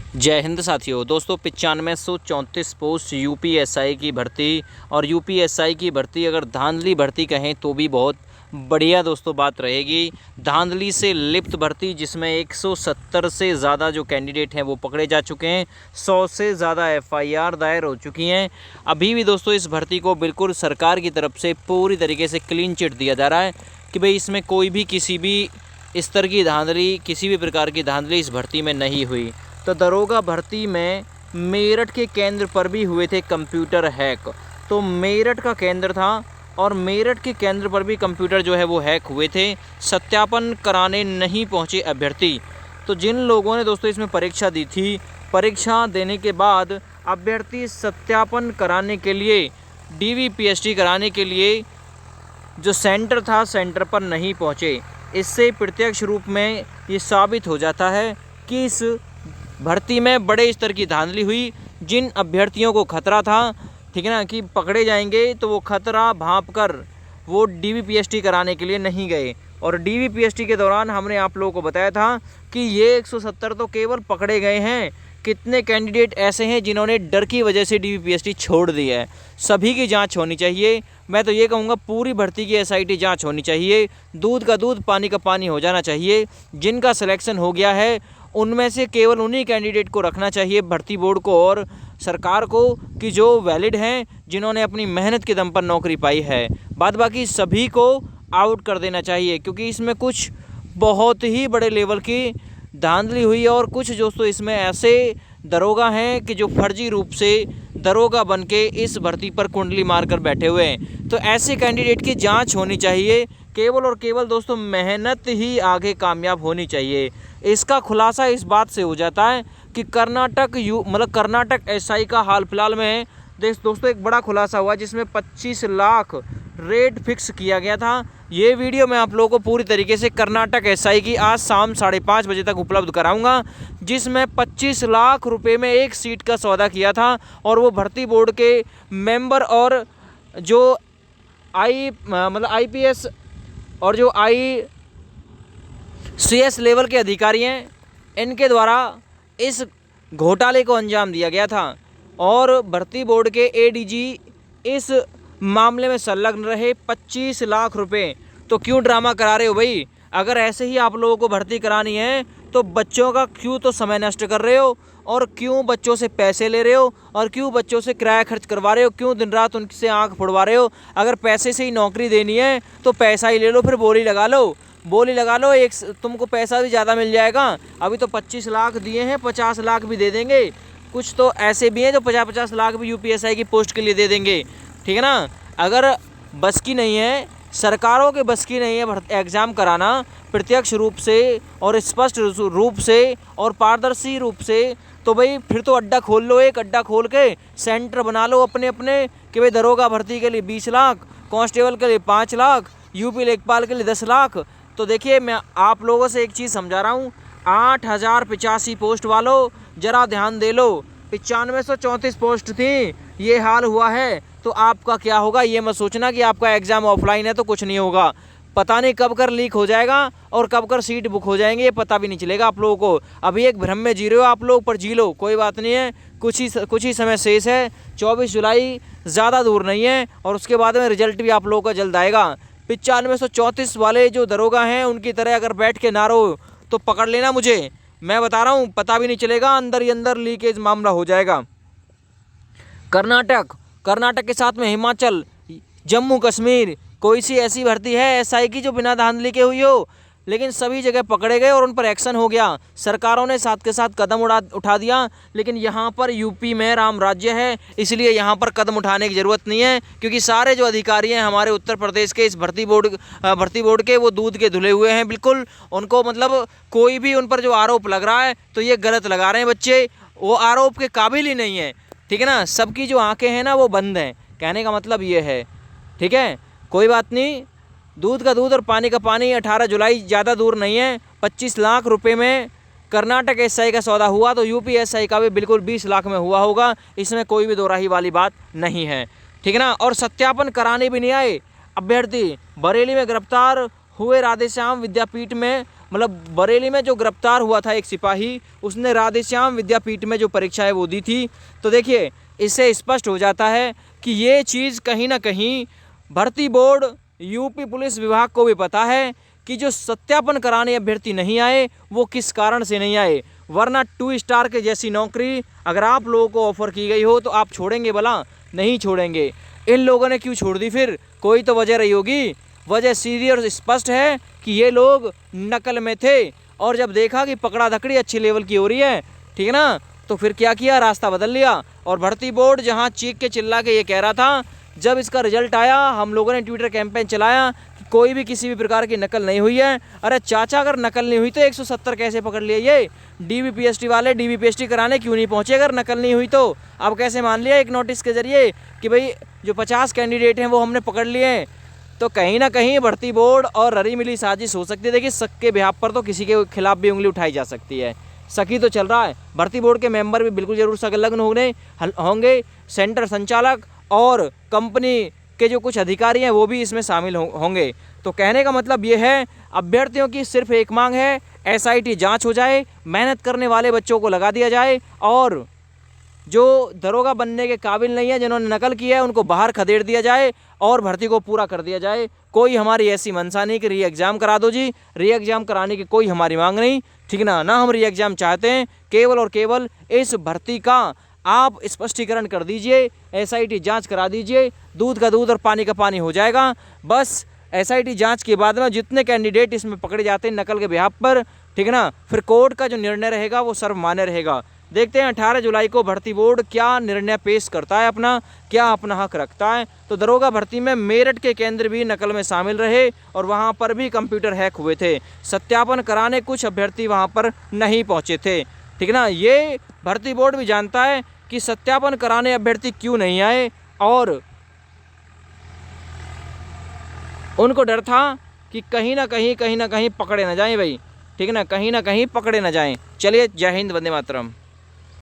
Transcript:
जय हिंद साथियों। दोस्तों 9534 पोस्ट यूपीएसआई की भर्ती, और यूपीएसआई की भर्ती अगर धांधली भर्ती कहें तो भी बहुत बढ़िया दोस्तों बात रहेगी। धांधली से लिप्त भर्ती जिसमें 170 से ज़्यादा जो कैंडिडेट हैं वो पकड़े जा चुके हैं, 100 से ज़्यादा एफआईआर दायर हो चुकी हैं। अभी भी दोस्तों इस भर्ती को बिल्कुल सरकार की तरफ से पूरी तरीके से क्लीन चिट दिया जा रहा है कि भाई इसमें कोई भी किसी भी स्तर की धांधली, किसी भी प्रकार की धांधली इस भर्ती में नहीं हुई। तो दरोगा भर्ती में मेरठ के केंद्र पर भी हुए थे कंप्यूटर हैक। तो मेरठ का केंद्र था और मेरठ के केंद्र पर भी कंप्यूटर जो है वो हैक हुए थे। सत्यापन कराने नहीं पहुंचे अभ्यर्थी। तो जिन लोगों ने दोस्तों इसमें परीक्षा दी थी, परीक्षा देने के बाद अभ्यर्थी सत्यापन कराने के लिए, डीवीपीएसटी कराने के लिए जो सेंटर था, सेंटर पर नहीं पहुंचे। इससे प्रत्यक्ष रूप में ये साबित हो जाता है कि इस भर्ती में बड़े स्तर की धांधली हुई। जिन अभ्यर्थियों को खतरा था, ठीक है ना, कि पकड़े जाएंगे, तो वो खतरा भांप कर वो डीवीपीएसटी कराने के लिए नहीं गए। और डीवीपीएसटी के दौरान हमने आप लोगों को बताया था कि ये 170 तो केवल पकड़े गए हैं। कितने कैंडिडेट ऐसे हैं जिन्होंने डर की वजह से डीवीपीएसटी छोड़ दी है। सभी की जांच होनी चाहिए। मैं तो ये कहूँगा पूरी भर्ती की एसआईटी जांच होनी चाहिए। दूध का दूध, पानी का पानी हो जाना चाहिए। जिनका सिलेक्शन हो गया है उनमें से केवल उन्हीं कैंडिडेट को रखना चाहिए भर्ती बोर्ड को और सरकार को कि जो वैलिड हैं, जिन्होंने अपनी मेहनत के दम पर नौकरी पाई है। बाद बाकी सभी को आउट कर देना चाहिए, क्योंकि इसमें कुछ बहुत ही बड़े लेवल की धांधली हुई। और कुछ दोस्तों इसमें ऐसे दरोगा हैं कि जो फर्जी रूप से दरोगा बन के इस भर्ती पर कुंडली मारकर बैठे हुए हैं। तो ऐसे कैंडिडेट की जांच होनी चाहिए। केवल और केवल दोस्तों मेहनत ही आगे कामयाब होनी चाहिए। इसका खुलासा इस बात से हो जाता है कि कर्नाटक एसआई का हाल फिलहाल में दोस्तों एक बड़ा खुलासा हुआ, जिसमें 25 लाख रेट फिक्स किया गया था। ये वीडियो मैं आप लोगों को पूरी तरीके से कर्नाटक एसआई की आज शाम 5:30 बजे तक उपलब्ध कराऊंगा, जिसमें 25 लाख रुपए में एक सीट का सौदा किया था। और वो भर्ती बोर्ड के मेंबर और जो आईपीएस और जो आईसीएस लेवल के अधिकारी हैं, इनके द्वारा इस घोटाले को अंजाम दिया गया था। और भर्ती बोर्ड के एडीजी इस मामले में संलग्न रहे। 25 लाख रुपए। तो क्यों ड्रामा करा रहे हो भाई? अगर ऐसे ही आप लोगों को भर्ती करानी है तो बच्चों का क्यों तो समय नष्ट कर रहे हो, और क्यों बच्चों से पैसे ले रहे हो, और क्यों बच्चों से किराया खर्च करवा रहे हो, क्यों दिन रात उनसे आंख फोड़वा रहे हो? अगर पैसे से ही नौकरी देनी है तो पैसा ही ले लो, फिर बोली लगा लो। एक तुमको पैसा भी ज़्यादा मिल जाएगा। अभी तो 25 लाख दिए हैं, 50 लाख भी दे देंगे। कुछ तो ऐसे भी हैं जो 50-50 लाख भी यूपीएसआई की पोस्ट के लिए दे देंगे, ठीक है ना। अगर बस की नहीं है, सरकारों के बस की नहीं है एग्ज़ाम कराना प्रत्यक्ष रूप से और स्पष्ट रूप से और पारदर्शी रूप से, तो भाई फिर तो अड्डा खोल लो। एक अड्डा खोल के सेंटर बना लो अपने अपने कि भाई दरोगा भर्ती के लिए 20 लाख, कांस्टेबल के लिए 5 लाख, यूपी लेखपाल के लिए 10 लाख। तो देखिए, मैं आप लोगों से एक चीज़ समझा रहा हूँ। 8085 पोस्ट वालों ज़रा ध्यान दे लो। 9534 पोस्ट थी, ये हाल हुआ है। तो आपका क्या होगा ये मत सोचना कि आपका एग्ज़ाम ऑफलाइन है तो कुछ नहीं होगा। पता नहीं कब कर लीक हो जाएगा और कब कर सीट बुक हो जाएंगे, ये पता भी नहीं चलेगा आप लोगों को। अभी एक भ्रम में जी रहे हो आप लोग, पर जी लो, कोई बात नहीं है। कुछ ही समय शेष है। 24 जुलाई ज़्यादा दूर नहीं है, और उसके बाद में रिजल्ट भी आप लोगों का जल्द आएगा। 9534 वाले जो दरोगा हैं उनकी तरह अगर बैठ के ना रहो तो पकड़ लेना मुझे। मैं बता रहा हूँ, पता भी नहीं चलेगा, अंदर ही अंदर लीकेज मामला हो जाएगा। कर्नाटक के साथ में हिमाचल, जम्मू कश्मीर, कोई सी ऐसी भर्ती है एसआई की जो बिना धांधली के हुई हो? लेकिन सभी जगह पकड़े गए और उन पर एक्शन हो गया। सरकारों ने साथ के साथ कदम उठा दिया। लेकिन यहाँ पर यूपी में राम राज्य है, इसलिए यहाँ पर कदम उठाने की ज़रूरत नहीं है, क्योंकि सारे जो अधिकारी हैं हमारे उत्तर प्रदेश के इस भर्ती बोर्ड के, वो दूध के धुले हुए हैं बिल्कुल। उनको मतलब कोई भी उन पर जो आरोप लग रहा है तो ये गलत लगा रहे हैं बच्चे, वो आरोप के काबिल ही नहीं है, ठीक है ना। सबकी जो आंखें हैं ना वो बंद हैं, कहने का मतलब ये है, ठीक है। कोई बात नहीं, दूध का दूध और पानी का पानी। 18 जुलाई ज़्यादा दूर नहीं है। 25 लाख रुपए में कर्नाटक एसआई का सौदा हुआ, तो यूपीएसआई का भी बिल्कुल 20 लाख में हुआ होगा। इसमें कोई भी दो राही वाली बात नहीं है, ठीक है ना। और सत्यापन कराने भी नहीं आए अभ्यर्थी। बरेली में गिरफ्तार हुए राधेश्याम विद्यापीठ में मतलब बरेली में जो गिरफ्तार हुआ था एक सिपाही, उसने राधेश्याम विद्यापीठ में जो परीक्षा है वो दी थी। तो देखिए इससे स्पष्ट हो जाता है कि ये चीज़ कहीं ना कहीं भर्ती बोर्ड, यूपी पुलिस विभाग को भी पता है कि जो सत्यापन कराने अभ्यर्थी नहीं आए वो किस कारण से नहीं आए। वरना 2 स्टार के जैसी नौकरी अगर आप लोगों को ऑफर की गई हो तो आप छोड़ेंगे भला? नहीं छोड़ेंगे। इन लोगों ने क्यों छोड़ दी फिर? कोई तो वजह रही होगी। वजह सीधी और स्पष्ट है कि ये लोग नकल में थे और जब देखा कि पकड़ा धकड़ी अच्छी लेवल की हो रही है, ठीक है ना, तो फिर क्या किया, रास्ता बदल लिया। और भर्ती बोर्ड जहाँ चीख के चिल्ला के ये कह रहा था, जब इसका रिजल्ट आया हम लोगों ने ट्विटर कैंपेन चलाया कि कोई भी किसी भी प्रकार की नकल नहीं हुई है। अरे चाचा अगर नकल नहीं हुई तो 170 कैसे पकड़ लिए? ये डीबीपीएसटी वाले डीबीपीएसटी कराने क्यों नहीं पहुंचे अगर नकल नहीं हुई तो? अब कैसे मान लिया एक नोटिस के जरिए कि भाई जो 50 कैंडिडेट हैं वो हमने पकड़ लिए हैं? तो कहीं ना कहीं भर्ती बोर्ड और रली मिली साजिश हो सकती है। देखिए शक के बिहाफ पर तो किसी के खिलाफ भी उंगली उठाई जा सकती है। शक ही तो चल रहा है। भर्ती बोर्ड के मेंबर भी बिल्कुल जरूर संलग्न होंगे। सेंटर संचालक और कंपनी के जो कुछ अधिकारी हैं वो भी इसमें शामिल होंगे। तो कहने का मतलब ये है, अभ्यर्थियों की सिर्फ एक मांग है, एसआईटी जांच हो जाए, मेहनत करने वाले बच्चों को लगा दिया जाए और जो दरोगा बनने के काबिल नहीं है, जिन्होंने नकल किया है, उनको बाहर खदेड़ दिया जाए और भर्ती को पूरा कर दिया जाए। कोई हमारी ऐसी मंशा नहीं कि री एग्ज़ाम करा दो जी। री एग्ज़ाम कराने की कोई हमारी मांग नहीं, ठीक ना। ना हम री एग्ज़ाम चाहते हैं, केवल और केवल इस भर्ती का आप स्पष्टीकरण कर दीजिए, एसआईटी जांच करा दीजिए, दूध का दूध और पानी का पानी हो जाएगा। बस एसआईटी जांच के बाद में जितने कैंडिडेट इसमें पकड़े जाते हैं नकल के बिहाफ पर, ठीक है ना, फिर कोर्ट का जो निर्णय रहेगा वो सर्वमान्य रहेगा। देखते हैं 18 जुलाई को भर्ती बोर्ड क्या निर्णय पेश करता है, क्या अपना हक रखता है। तो दरोगा भर्ती में मेरठ के केंद्र भी नकल में शामिल रहे और वहाँ पर भी कंप्यूटर हैक हुए थे। सत्यापन कराने कुछ अभ्यर्थी वहाँ पर नहीं पहुँचे थे, ठीक है ना। ये भर्ती बोर्ड भी जानता है कि सत्यापन कराने अभ्यर्थी क्यों नहीं आए और उनको डर था कि कहीं ना कहीं पकड़े ना जाएं भाई, ठीक है ना, कहीं ना कहीं पकड़े ना जाएं। चलिए, जय हिंद, वंदे मातरम।